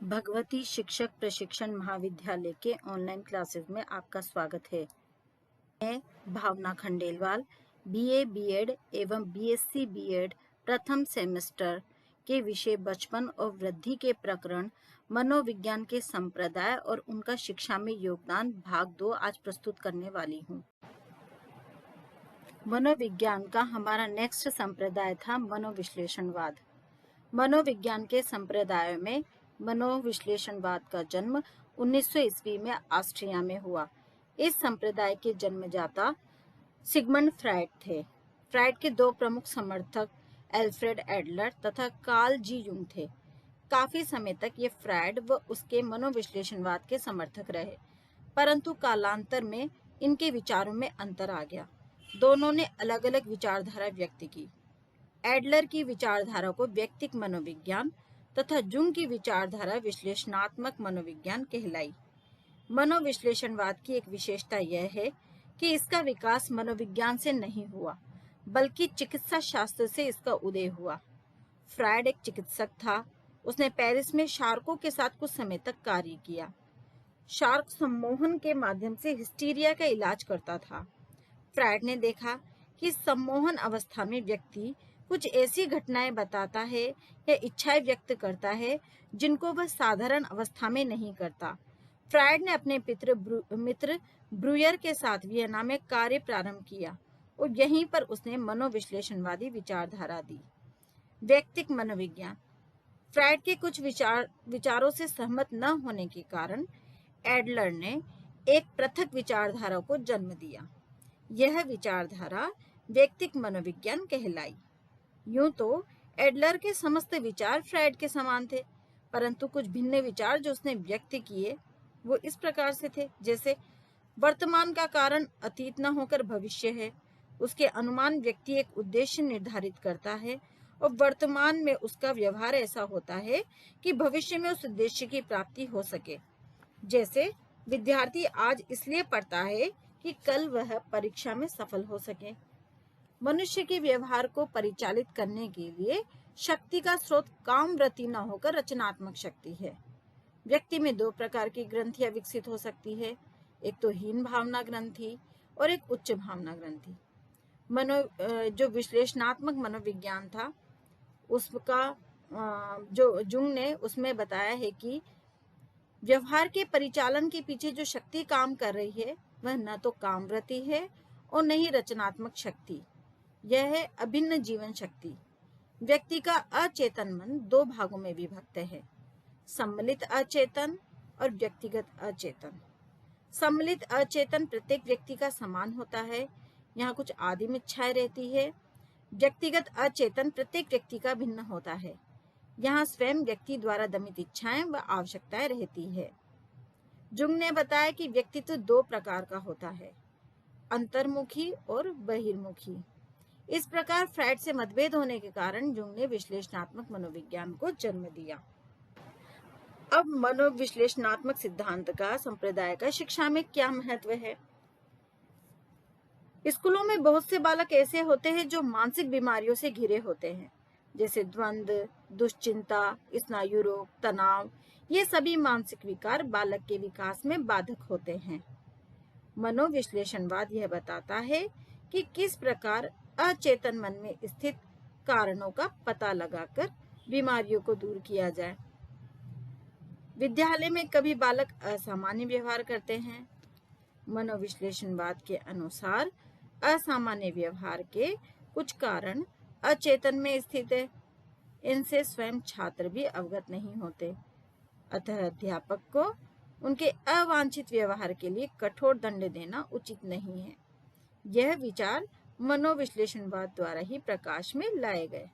भगवती शिक्षक प्रशिक्षण महाविद्यालय के ऑनलाइन क्लासेस में आपका स्वागत है। मैं भावना खंडेलवाल बीए बीएड एवं बीएससी बीएड प्रथम सेमेस्टर के विषय बचपन और वृद्धि के प्रकरण मनोविज्ञान के संप्रदाय और उनका शिक्षा में योगदान भाग 2 आज प्रस्तुत करने वाली हूँ। मनोविज्ञान का हमारा नेक्स्ट संप्रदाय था मनोविश्लेषणवाद। मनोविज्ञान के संप्रदाय में मनोविश्लेषणवाद का जन्म 1900 ईस्वी में ऑस्ट्रिया में हुआ। इस संप्रदाय के जन्मदाता सिगमंड फ्रायड थे। फ्रायड के दो प्रमुख समर्थक एल्फ्रेड एडलर तथा कार्ल जी युंग थे। काफी समय तक ये फ्रायड व उसके मनोविश्लेषणवाद के समर्थक रहे, परंतु कालांतर में इनके विचारों में अंतर आ गया। दोनों ने अलग अलग विचारधारा व्यक्त की। एडलर की विचारधारा को व्यक्तिक मनोविज्ञान तथा जुंग की विचारधारा विश्लेषणात्मक मनोविज्ञान कहलाई। मनोविश्लेषणवाद की एक विशेषता यह है कि इसका विकास मनोविज्ञान से नहीं हुआ, बल्कि चिकित्सा शास्त्र से इसका उदय हुआ। फ्रायड एक चिकित्सक था। उसने पेरिस में शार्कों के साथ कुछ समय तक कार्य किया। शार्क सम्मोहन के माध्यम से हिस्टीरिया का इलाज करता था। फ्रायड ने देखा कि सम्मोहन अवस्था में व्यक्ति कुछ ऐसी घटनाएं बताता है या इच्छाएं व्यक्त करता है जिनको वह साधारण अवस्था में नहीं करता। फ्रायड ने अपने मित्र ब्रूयर के साथ वियना में कार्य प्रारंभ किया और यहीं पर उसने मनोविश्लेषणवादी विचारधारा दी। व्यक्तिक मनोविज्ञान। फ्रायड के कुछ विचारों से सहमत न होने के कारण एडलर ने एक पृथक विचारधारा को जन्म दिया। यह विचारधारा व्यक्तिक मनोविज्ञान कहलाई। यूं तो एडलर के समस्त विचार फ्रायड के समान थे, परंतु कुछ भिन्न विचार जो उसने व्यक्त किए वो इस प्रकार से थे, जैसे वर्तमान का कारण अतीत न होकर भविष्य है। उसके अनुमान व्यक्ति एक उद्देश्य निर्धारित करता है और वर्तमान में उसका व्यवहार ऐसा होता है कि भविष्य में उस उद्देश्य की प्राप्ति हो सके। जैसे विद्यार्थी आज इसलिए पढ़ता है कि कल वह परीक्षा में सफल हो सके। मनुष्य के व्यवहार को परिचालित करने के लिए शक्ति का स्रोत कामवृत्ति न होकर रचनात्मक शक्ति है। व्यक्ति में दो प्रकार की ग्रंथियां विकसित हो सकती है, एक तो हीन भावना ग्रंथि और एक उच्च भावना ग्रंथि। जो विश्लेषणात्मक मनोविज्ञान था उसका जो जुंग ने उसमें बताया है कि व्यवहार के परिचालन के पीछे जो शक्ति काम कर रही है वह न तो कामवृत्ति है और न ही रचनात्मक शक्ति। यह है अभिन्न जीवन शक्ति। व्यक्ति का अचेतन मन दो भागों में विभक्त है, सम्मिलित अचेतन और व्यक्तिगत अचेतन। सम्मिलित अचेतन प्रत्येक व्यक्ति का समान होता है, यहाँ कुछ आदिम इच्छाएं रहती है। व्यक्तिगत अचेतन प्रत्येक व्यक्ति का भिन्न होता है, यहाँ स्वयं व्यक्ति द्वारा दमित इच्छाएं व आवश्यकताएं रहती है। जुंग ने बताया कि व्यक्तित्व दो प्रकार का होता है, अंतर्मुखी और बहिर्मुखी। इस प्रकार फ्रायड से मतभेद होने के कारण जुंग ने विश्लेषणात्मक मनोविज्ञान को जन्म दिया। अब मनोविश्लेषणात्मक सिद्धांत का संप्रदाय का शिक्षा में क्या महत्व है? स्कूलों में बहुत से बालक ऐसे होते हैं जो मानसिक बीमारियों से घिरे होते हैं, जैसे द्वंद्व, दुश्चिंता, स्नायु रोग, तनाव। ये सभी मानसिक विकार बालक के विकास में बाधक होते हैं। मनोविश्लेषणवाद यह बताता है कि किस प्रकार अचेतन मन में स्थित कारणों का पता लगाकर बीमारियों को दूर किया जाए। विद्यालय में कभी बालक असामान्य व्यवहार करते हैं। मनोविश्लेषणवाद के अनुसार असामान्य व्यवहार के कुछ कारण अचेतन में स्थित है। इनसे स्वयं छात्र भी अवगत नहीं होते, अतः अध्यापक को उनके अवांछित व्यवहार के लिए कठोर दंड देना उचित नहीं है। यह विचार मनोविश्लेषणवाद द्वारा ही प्रकाश में लाए गए।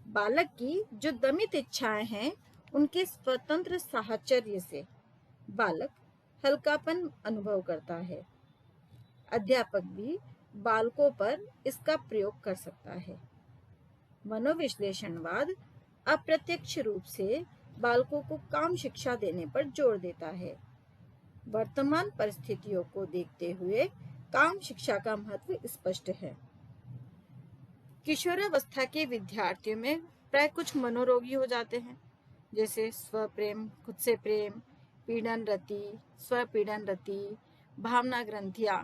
बालक की जो दमित इच्छाएं हैं उनके स्वतंत्र साहचर्य से बालक हल्कापन अनुभव करता है। अध्यापक भी बालकों पर इसका प्रयोग कर सकता है। मनोविश्लेषणवाद अप्रत्यक्ष रूप से बालकों को काम शिक्षा देने पर जोर देता है। वर्तमान परिस्थितियों को देखते हुए काम शिक्षा का महत्व स्पष्ट है। किशोरावस्था के विद्यार्थियों में प्राय कुछ मनोरोगी हो जाते हैं। जैसे स्वप्रेम, खुद से प्रेम, पीड़न रति, स्वपीड़न रति, भावना ग्रंथियां,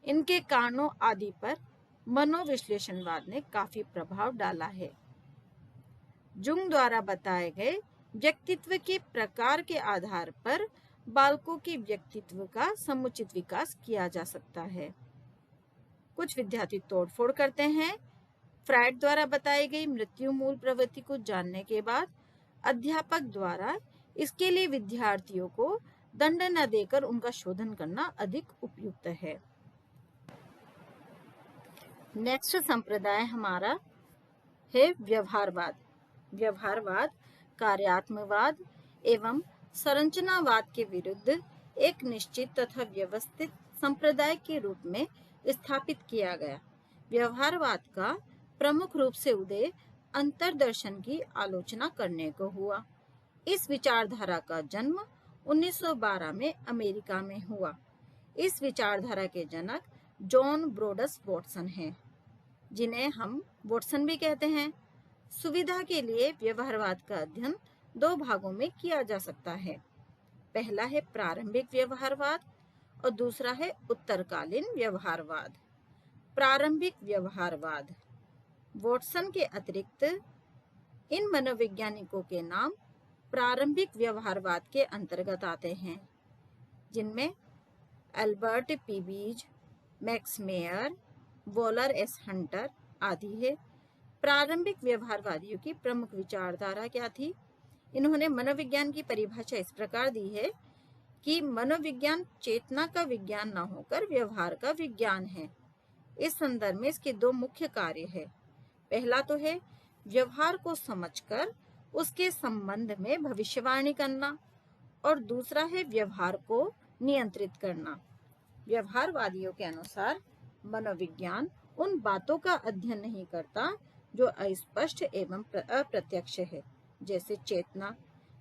इनके कारणों आदि पर मनोविश्लेषणवाद ने काफी प्रभाव डाला है। जुंग द्वारा बताए गए व्यक्तित्व के प्रकार के आधार पर बालकों के व्यक्तित्व का समुचित विकास किया जा सकता है। कुछ विद्यार्थी तोड़फोड़ करते हैं। फ्रायड द्वारा बताई गई मृत्यु मूल प्रवृत्ति को जानने के बाद अध्यापक द्वारा इसके लिए विद्यार्थियों को दंड न देकर उनका शोधन करना अधिक उपयुक्त है। नेक्स्ट संप्रदाय हमारा है व्यवहारवाद। व्यवहारवाद कार्यात्मवाद एवं संरचनावाद के विरुद्ध एक निश्चित तथा व्यवस्थित संप्रदाय के रूप में स्थापित किया गया। व्यवहारवाद का प्रमुख रूप से उदय अंतर्दर्शन की आलोचना करने को हुआ। इस विचारधारा का जन्म 1912 में अमेरिका में हुआ। इस विचारधारा के जनक जॉन ब्रोडस वॉटसन हैं, जिन्हें हम वॉटसन भी कहते हैं। सुविधा के लिए व्यवहारवाद का अध्ययन दो भागों में किया जा सकता है। पहला है प्रारंभिक व्यवहारवाद और दूसरा है उत्तरकालीन व्यवहारवाद। प्रारंभिक व्यवहारवाद। वॉटसन के अतिरिक्त इन मनोवैज्ञानिकों के नाम प्रारंभिक व्यवहारवाद के अंतर्गत आते हैं, जिनमें एल्बर्ट पीबीज, मैक्स मेयर, वॉलर एस हंटर आदि है। प्रारंभिक व्यवहारवादियों की प्रमुख विचारधारा क्या थी? इन्होंने मनोविज्ञान की परिभाषा इस प्रकार दी है कि मनोविज्ञान चेतना का विज्ञान न होकर व्यवहार का विज्ञान है। इस संदर्भ में इसके दो मुख्य कार्य है। पहला तो है व्यवहार को समझकर उसके संबंध में भविष्यवाणी करना, और दूसरा है व्यवहार को नियंत्रित करना। व्यवहारवादियों के अनुसार मनोविज्ञान उन बातों का अध्ययन नहीं करता जो अस्पष्ट एवं अप्रत्यक्ष है, जैसे चेतना।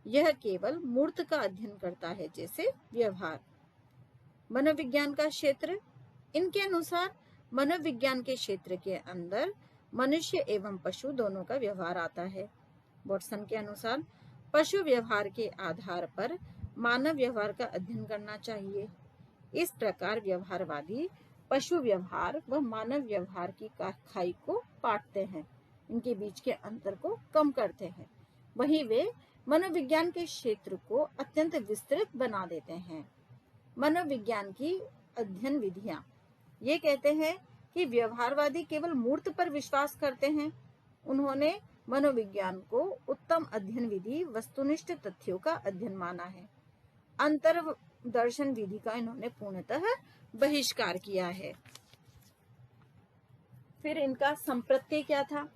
यह केवल मूर्त का अध्ययन करता है, जैसे व्यवहार। मनोविज्ञान का क्षेत्र। इनके अनुसार मनोविज्ञान के क्षेत्र के अंदर मनुष्य एवं पशु दोनों का व्यवहार आता है। वॉटसन के अनुसार पशु व्यवहार के आधार पर मानव व्यवहार का अध्ययन करना चाहिए। इस प्रकार व्यवहारवादी पशु व्यवहार व मानव व्यवहार की खाई को पाटते हैं, इनके बीच के अंतर को कम करते हैं। वहीं वे मनोविज्ञान के क्षेत्र को अत्यंत विस्तृत बना देते हैं। मनोविज्ञान की अध्ययन विधियां। ये कहते हैं कि व्यवहारवादी केवल मूर्त पर विश्वास करते हैं। उन्होंने मनोविज्ञान को उत्तम अध्ययन विधि वस्तुनिष्ठ तथ्यों का अध्ययन माना है। अंतर्दर्शन विधि का इन्होंने पूर्णतः बहिष्कार किया है। फिर इनका संप्रत्यय क्या था?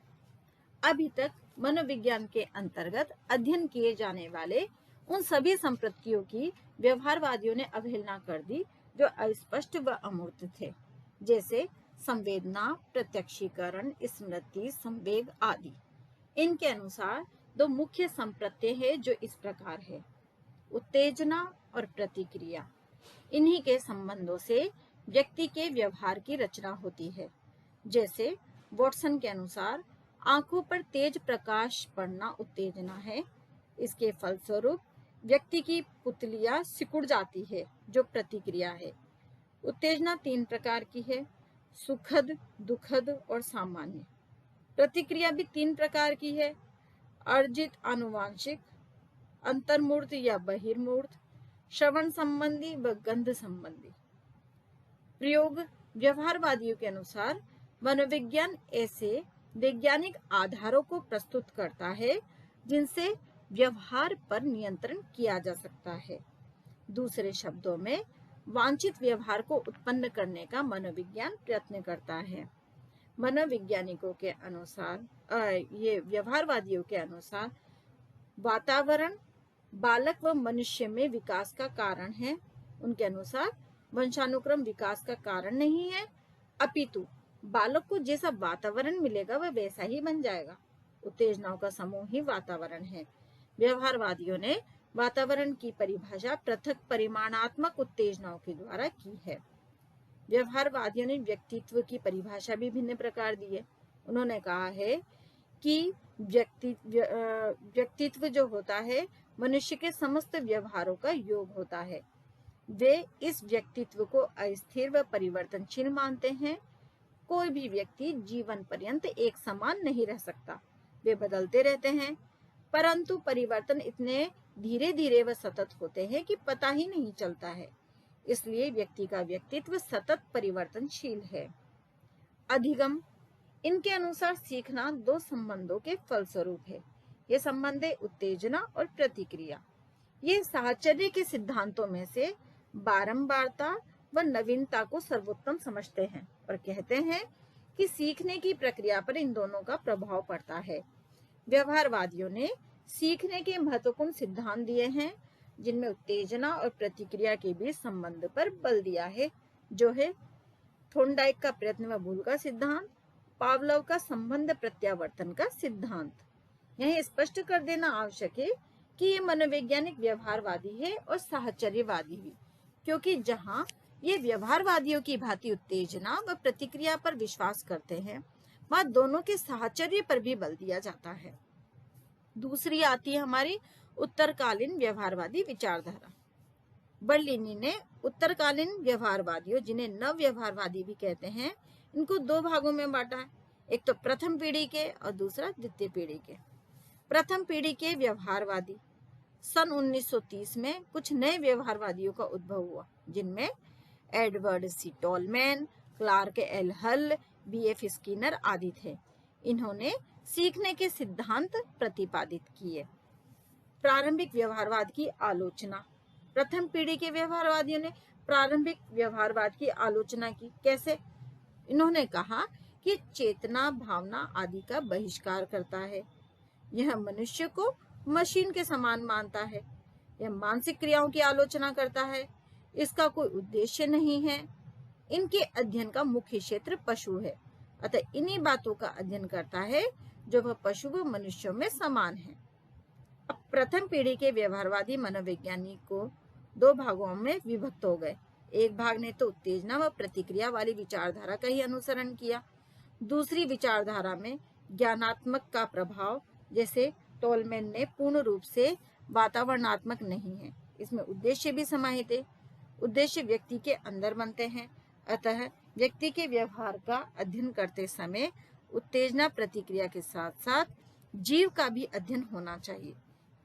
अभी तक मनोविज्ञान के अंतर्गत अध्ययन किए जाने वाले उन सभी संप्रत्ययों की व्यवहारवादियों ने अवहेलना कर दी जो अस्पष्ट व अमूर्त थे, जैसे संवेदना, प्रत्यक्षीकरण, स्मृति, संवेग आदि। इनके अनुसार दो मुख्य संप्रत्यय है जो इस प्रकार है: उत्तेजना और प्रतिक्रिया। इन्हीं के संबंधों से व्यक्ति के व्यवहार की रचना होती है। जैसे वॉटसन के अनुसार आंखों पर तेज प्रकाश पड़ना उत्तेजना है। इसके फलस्वरूप व्यक्ति की पुतलियां सिकुड़ जाती है, जो प्रतिक्रिया है। उत्तेजना 3 प्रकार की है: सुखद, दुखद और सामान्य। प्रतिक्रिया भी 3 प्रकार की है: अर्जित, आनुवांशिक, अंतर्मूर्त या बहिर्मूर्त, श्रवण संबंधी व गंध संबंधी। प्रयोग। व्यवहारवादियों के अनुसार मनोविज्ञान ऐसे वैज्ञानिक आधारों को प्रस्तुत करता है जिनसे व्यवहार पर नियंत्रण किया जा सकता है। दूसरे शब्दों में वांछित व्यवहार को उत्पन्न करने का मनोविज्ञान प्रयत्न करता है। मनोवैज्ञानिकों के अनुसार ये व्यवहारवादियों के अनुसार वातावरण बालक व मनुष्य में विकास का कारण है। उनके अनुसार वंशानुक्रम विकास का कारण नहीं है, अपितु बालक को जैसा वातावरण मिलेगा वह वैसा ही बन जाएगा। उत्तेजनाओं का समूह ही वातावरण है। व्यवहारवादियों ने वातावरण की परिभाषा पृथक परिमाणात्मक उत्तेजनाओं के द्वारा की है। व्यवहारवादियों ने व्यक्तित्व की परिभाषा भी भिन्न प्रकार दी है। उन्होंने कहा है कि व्यक्तित्व जो होता है मनुष्य के समस्त व्यवहारों का योग होता है। वे इस व्यक्तित्व को अस्थिर व परिवर्तनशील मानते हैं। कोई भी व्यक्ति जीवन पर्यंत एक समान नहीं रह सकता, वे बदलते रहते हैं, परंतु परिवर्तन इतने धीरे धीरे व सतत होते हैं कि पता ही नहीं चलता है। इसलिए व्यक्ति का व्यक्तित्व सतत परिवर्तनशील है। अधिगम, इनके अनुसार सीखना दो संबंधों के फलस्वरूप है। ये संबंध है उत्तेजना और प्रतिक्रिया। ये साहचर्य के सिद्धांतों में से बारंबारता व नवीनता को सर्वोत्तम समझते हैं और कहते हैं कि सीखने की प्रक्रिया पर इन दोनों का प्रभाव पड़ता है। व्यवहारवादियों ने सीखने के महत्वपूर्ण सिद्धांत दिए हैं, जिनमें उत्तेजना और प्रतिक्रिया के बीच संबंध पर बल दिया है, जो है थोर्नडाइक का प्रयत्न व भूल का सिद्धांत, पावलोव का संबंध प्रत्यावर्तन का सिद्धांत। यह स्पष्ट कर देना आवश्यक है कि ये मनोवैज्ञानिक व्यवहारवादी है और साहचर्यवादी भी, क्योंकि जहां ये व्यवहारवादियों की भांति उत्तेजना व प्रतिक्रिया पर विश्वास करते हैं, वहां दोनों के साहचर्य पर भी बल दिया जाता है। दूसरी आती है हमारी उत्तरकालीन व्यवहारवादी विचारधारा। बर्लिनी ने उत्तरकालीन व्यवहारवादियों, जिन्हें नव व्यवहारवादी भी कहते हैं, इनको दो भागों में बांटा है। एक तो प्रथम पीढ़ी के और दूसरा द्वितीय पीढ़ी के। प्रथम पीढ़ी के व्यवहारवादी, सन 1930 में कुछ नए व्यवहारवादियों का उद्भव हुआ, जिनमें एडवर्ड सी टॉलमैन, क्लार्क एल हल, बी.एफ. स्किनर आदि थे। इन्होंने सीखने के सिद्धांत प्रतिपादित किए। प्रारंभिक व्यवहारवाद की आलोचना, प्रथम पीढ़ी के व्यवहारवादियों ने प्रारंभिक व्यवहारवाद की आलोचना की। कैसे? इन्होंने कहा कि चेतना, भावना आदि का बहिष्कार करता है। यह मनुष्य को मशीन के समान मानता है। यह मानसिक क्रियाओं की आलोचना करता है। इसका कोई उद्देश्य नहीं है। इनके अध्ययन का मुख्य क्षेत्र पशु है, अतः इन्हीं बातों का अध्ययन करता है जो वह पशु व मनुष्यों में समान है। अब प्रथम पीढ़ी के व्यवहारवादी मनोवैज्ञानिक को दो भागों में विभक्त हो गए। एक भाग ने तो उत्तेजना व प्रतिक्रिया वाली विचारधारा का ही अनुसरण किया। दूसरी विचारधारा में ज्ञानात्मक का प्रभाव, जैसे टॉलमैन ने, पूर्ण रूप से वातावरणात्मक नहीं है। इसमें उद्देश्य भी समाहित है। उद्देश्य व्यक्ति के अंदर बनते हैं, अतः व्यक्ति के व्यवहार का अध्ययन करते समय उत्तेजना प्रतिक्रिया के साथ साथ जीव का भी अध्ययन होना चाहिए,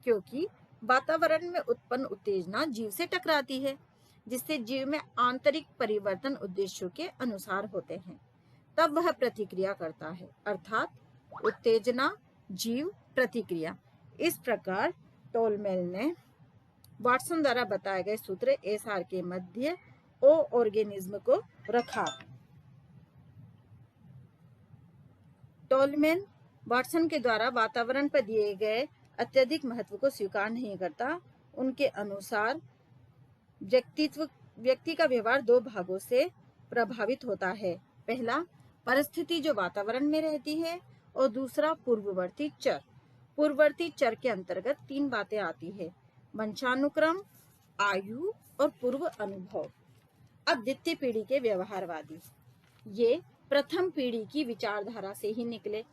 क्योंकि वातावरण में उत्पन्न उत्तेजना जीव से टकराती है, जिससे जीव में आंतरिक परिवर्तन उद्देश्यों के अनुसार होते हैं। तब वह प्रतिक्रिया करता है, अर्थात उत्तेजना, जीव, प्रतिक्रिया। इस प्रकार टॉलमैन ने वाटसन द्वारा बताए गए सूत्र एसआर के मध्य ओ ऑर्गेनिज्म को रखा। टॉलमैन वाटसन के द्वारा वातावरण पर दिए गए अत्यधिक महत्व को स्वीकार नहीं करता। उनके अनुसार व्यक्ति का व्यवहार दो भागों से प्रभावित होता है। पहला, परिस्थिति जो वातावरण में रहती है, और दूसरा पूर्ववर्ती चर। पूर्ववर्ती चर के अंतर्गत तीन बातें आती है: वंशानुक्रम, आयु और पूर्व अनुभव। अब द्वितीय पीढ़ी के व्यवहारवादी, ये प्रथम पीढ़ी की विचारधारा से ही निकले।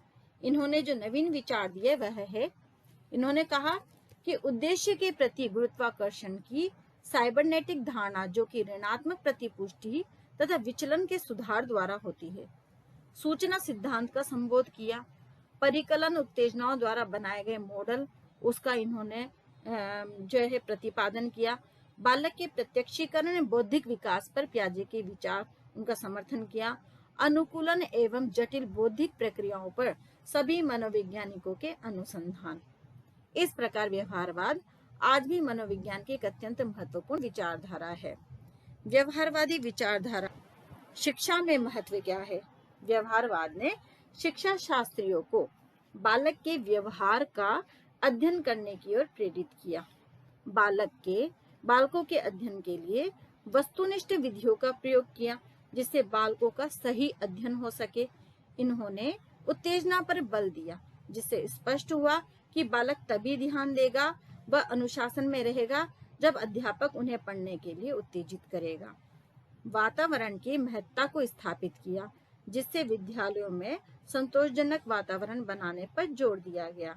इन्होंने जो नवीन विचार दिए वह है, इन्होंने कहा कि उद्देश्य के प्रति गुरुत्वाकर्षण की साइबरनेटिक धारणा, जो कि ऋणात्मक प्रतिपुष्टि तथा विचलन के सुधार द्वारा होती है। सूचना सिद्धांत का संबोध किया। परिकलन उत्तेजनाओं द्वारा बनाए गए मॉडल, उसका इन्होंने जो है प्रतिपादन किया। बालक के प्रत्यक्षीकरण बौद्धिक विकास पर पियाजे के विचार, उनका समर्थन किया। अनुकूलन एवं जटिल बौद्धिक प्रक्रियाओं पर सभी मनोवैज्ञानिकों के अनुसंधान। इस प्रकार व्यवहारवाद आज भी मनोविज्ञान की एक अत्यंत महत्वपूर्ण विचारधारा है। व्यवहारवादी विचारधारा शिक्षा में महत्व क्या है? व्यवहारवाद ने शिक्षा शास्त्रियों को बालक के व्यवहार का अध्ययन करने की ओर प्रेरित किया। बालकों के अध्ययन के लिए वस्तुनिष्ठ विधियों का प्रयोग किया, जिससे बालकों का सही अध्ययन हो सके। इन्होंने उत्तेजना पर बल दिया, जिससे स्पष्ट हुआ कि बालक तभी ध्यान देगा व अनुशासन में रहेगा जब अध्यापक उन्हें पढ़ने के लिए उत्तेजित करेगा। वातावरण की महत्ता को स्थापित किया, जिससे विद्यालयों में संतोषजनक वातावरण बनाने पर जोर दिया गया।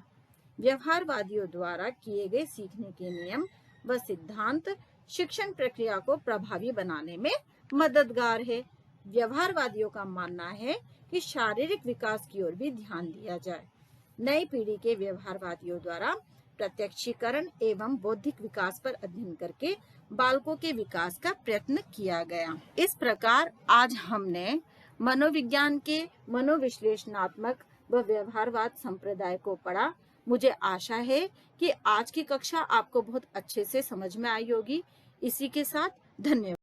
व्यवहारवादियों द्वारा किए गए सीखने के नियम व सिद्धांत शिक्षण प्रक्रिया को प्रभावी बनाने में मददगार है। व्यवहारवादियों का मानना है कि शारीरिक विकास की ओर भी ध्यान दिया जाए। नई पीढ़ी के व्यवहारवादियों द्वारा प्रत्यक्षीकरण एवं बौद्धिक विकास पर अध्ययन करके बालकों के विकास का प्रयत्न किया गया। इस प्रकार आज हमने मनोविज्ञान के मनोविश्लेषणात्मक व व्यवहारवाद संप्रदाय को पढ़ा। मुझे आशा है कि आज की कक्षा आपको बहुत अच्छे से समझ में आई होगी। इसी के साथ धन्यवाद।